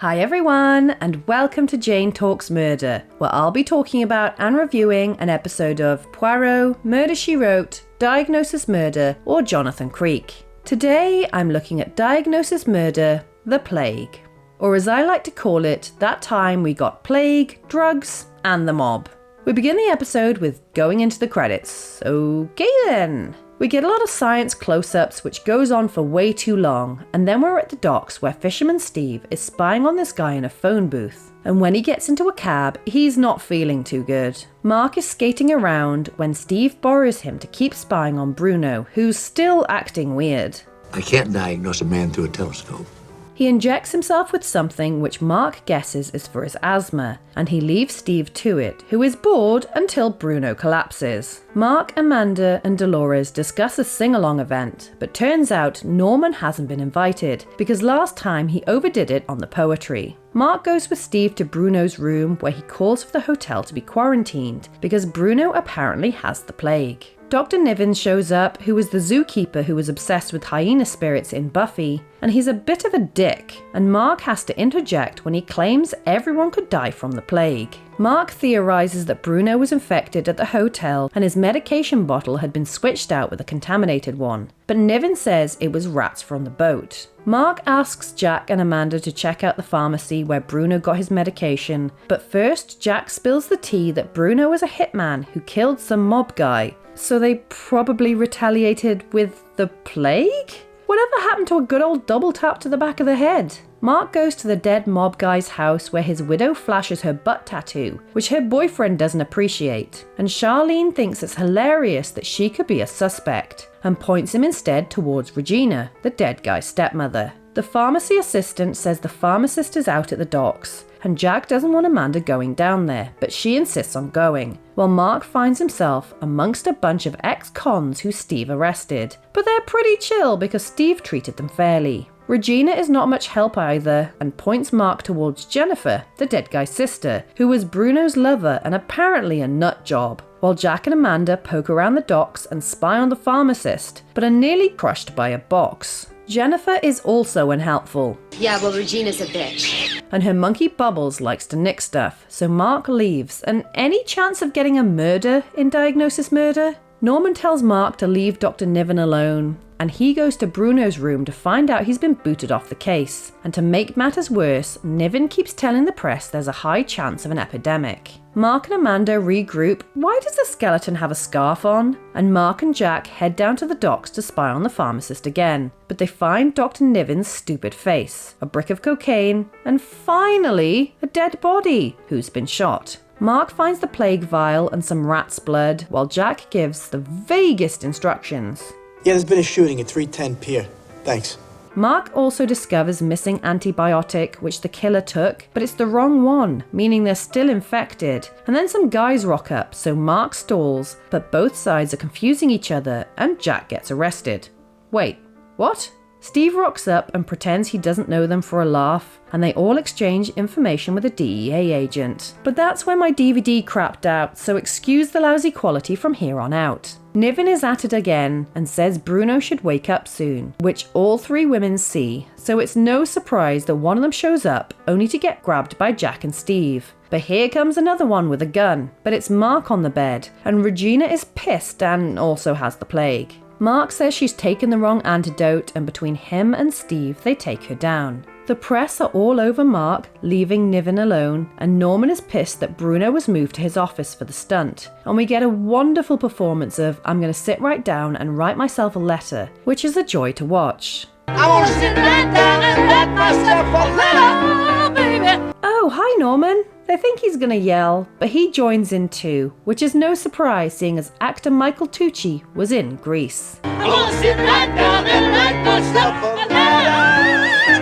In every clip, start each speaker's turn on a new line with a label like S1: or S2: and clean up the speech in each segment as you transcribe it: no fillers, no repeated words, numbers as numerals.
S1: Hi everyone, and welcome to Jane Talks Murder, where I'll be talking about and reviewing an episode of Poirot, Murder, She Wrote, Diagnosis Murder, or Jonathan Creek. Today I'm looking at Diagnosis Murder, The Plague. Or as I like to call it, that time we got plague, drugs, and the mob. We begin the episode with going into the credits. Okay then. We get a lot of science close-ups which goes on for way too long, and then we're at the docks where Fisherman Steve is spying on this guy in a phone booth. And when he gets into a cab, he's not feeling too good. Mark is skating around when Steve borrows him to keep spying on Bruno, who's still acting weird.
S2: I can't diagnose a man through a telescope.
S1: He injects himself with something which Mark guesses is for his asthma, and he leaves Steve to it, who is bored until Bruno collapses. Mark, Amanda, and Dolores discuss a sing-along event, but turns out Norman hasn't been invited, because last time he overdid it on the poetry. Mark goes with Steve to Bruno's room, where he calls for the hotel to be quarantined, because Bruno apparently has the plague. Dr. Niven shows up, who is the zookeeper who was obsessed with hyena spirits in Buffy, and he's a bit of a dick, and Mark has to interject when he claims everyone could die from the plague. Mark theorizes that Bruno was infected at the hotel and his medication bottle had been switched out with a contaminated one, but Niven says it was rats from the boat. Mark asks Jack and Amanda to check out the pharmacy where Bruno got his medication, but first Jack spills the tea that Bruno is a hitman who killed some mob guy, so they probably retaliated with the plague? Whatever happened to a good old double tap to the back of the head? Mark goes to the dead mob guy's house where his widow flashes her butt tattoo, which her boyfriend doesn't appreciate, and Charlene thinks it's hilarious that she could be a suspect, and points him instead towards Regina, the dead guy's stepmother. The pharmacy assistant says the pharmacist is out at the docks, and Jack doesn't want Amanda going down there, but she insists on going, while Mark finds himself amongst a bunch of ex-cons who Steve arrested, but they're pretty chill because Steve treated them fairly. Regina is not much help either, and points Mark towards Jennifer, the dead guy's sister, who was Bruno's lover and apparently a nut job, while Jack and Amanda poke around the docks and spy on the pharmacist, but are nearly crushed by a box. Jennifer is also unhelpful.
S3: Yeah, well, Regina's a bitch.
S1: And her monkey Bubbles likes to nick stuff, so Mark leaves, and any chance of getting a murder in Diagnosis Murder? Norman tells Mark to leave Dr. Niven alone, and he goes to Bruno's room to find out he's been booted off the case. And to make matters worse, Niven keeps telling the press there's a high chance of an epidemic. Mark and Amanda regroup. Why does the skeleton have a scarf on? And Mark and Jack head down to the docks to spy on the pharmacist again. But they find Dr. Niven's stupid face, a brick of cocaine, and finally, a dead body who's been shot. Mark finds the plague vial and some rat's blood, while Jack gives the vaguest instructions.
S4: Yeah, there's been a shooting at 310 Pier. Thanks.
S1: Mark also discovers missing antibiotic, which the killer took, but it's the wrong one, meaning they're still infected. And then some guys rock up, so Mark stalls, but both sides are confusing each other, and Jack gets arrested. Wait, what? Steve rocks up and pretends he doesn't know them for a laugh, and they all exchange information with a DEA agent. But that's when my DVD crapped out, so excuse the lousy quality from here on out. Niven is at it again and says Bruno should wake up soon, which all three women see, so it's no surprise that one of them shows up only to get grabbed by Jack and Steve. But here comes another one with a gun, but it's Mark on the bed, and Regina is pissed and also has the plague. Mark says she's taken the wrong antidote, and between him and Steve, they take her down. The press are all over Mark, leaving Niven alone, and Norman is pissed that Bruno was moved to his office for the stunt. And we get a wonderful performance of I'm going to sit right down and write myself a letter, which is a joy to watch.
S5: I want to sit right down and write myself a letter, baby.
S1: Oh, hi Norman. They think he's going to yell, but he joins in too, which is no surprise seeing as actor Michael Tucci was in Grease.
S5: I want to sit right down and write myself a letter, yes.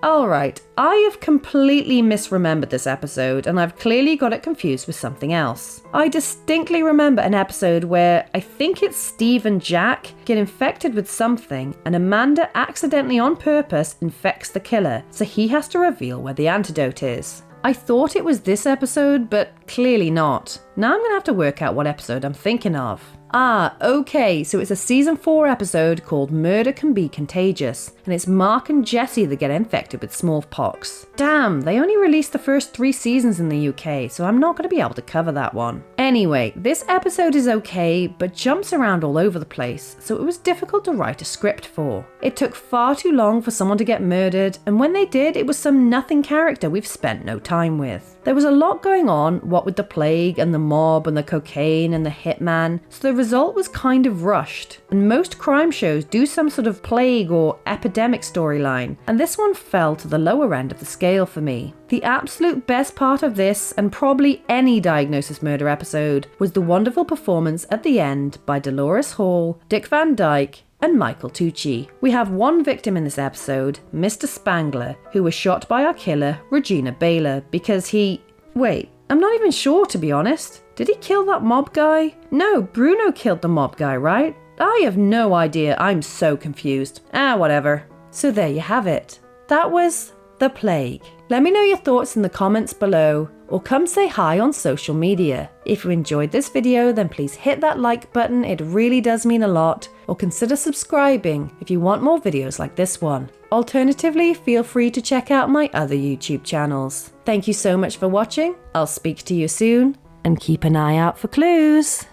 S1: Alright, I have completely misremembered this episode, and I've clearly got it confused with something else. I distinctly remember an episode where I think it's Steve and Jack get infected with something, and Amanda accidentally on purpose infects the killer, so he has to reveal where the antidote is. I thought it was this episode, but Clearly not. Now I'm gonna have to work out what episode I'm thinking of. Ah, okay, so it's a season 4 episode called Murder Can Be Contagious, and it's Mark and Jesse that get infected with smallpox. Damn, they only released the first 3 seasons in the UK, so I'm not going to be able to cover that one. Anyway, this episode is okay, but jumps around all over the place, so it was difficult to write a script for. It took far too long for someone to get murdered, and when they did, it was some nothing character we've spent no time with. There was a lot going on, what with the plague and the mob and the cocaine and the hitman, so the result was kind of rushed. And most crime shows do some sort of plague or epidemic storyline, and this one fell to the lower end of the scale for me. The absolute best part of this, and probably any Diagnosis Murder episode, was the wonderful performance at the end by Dolores Hall, Dick Van Dyke, and Michael Tucci. We have one victim in this episode, Mr. Spangler, who was shot by our killer, Regina Baylor, because he... Wait, I'm not even sure, to be honest. Did he kill that mob guy? No, Bruno killed the mob guy, right? I have no idea, I'm so confused. Whatever. So there you have it. That was The Plague. Let me know your thoughts in the comments below, or come say hi on social media. If you enjoyed this video, then please hit that like button, it really does mean a lot, or consider subscribing if you want more videos like this one. Alternatively, feel free to check out my other YouTube channels. Thank you so much for watching, I'll speak to you soon, and keep an eye out for clues.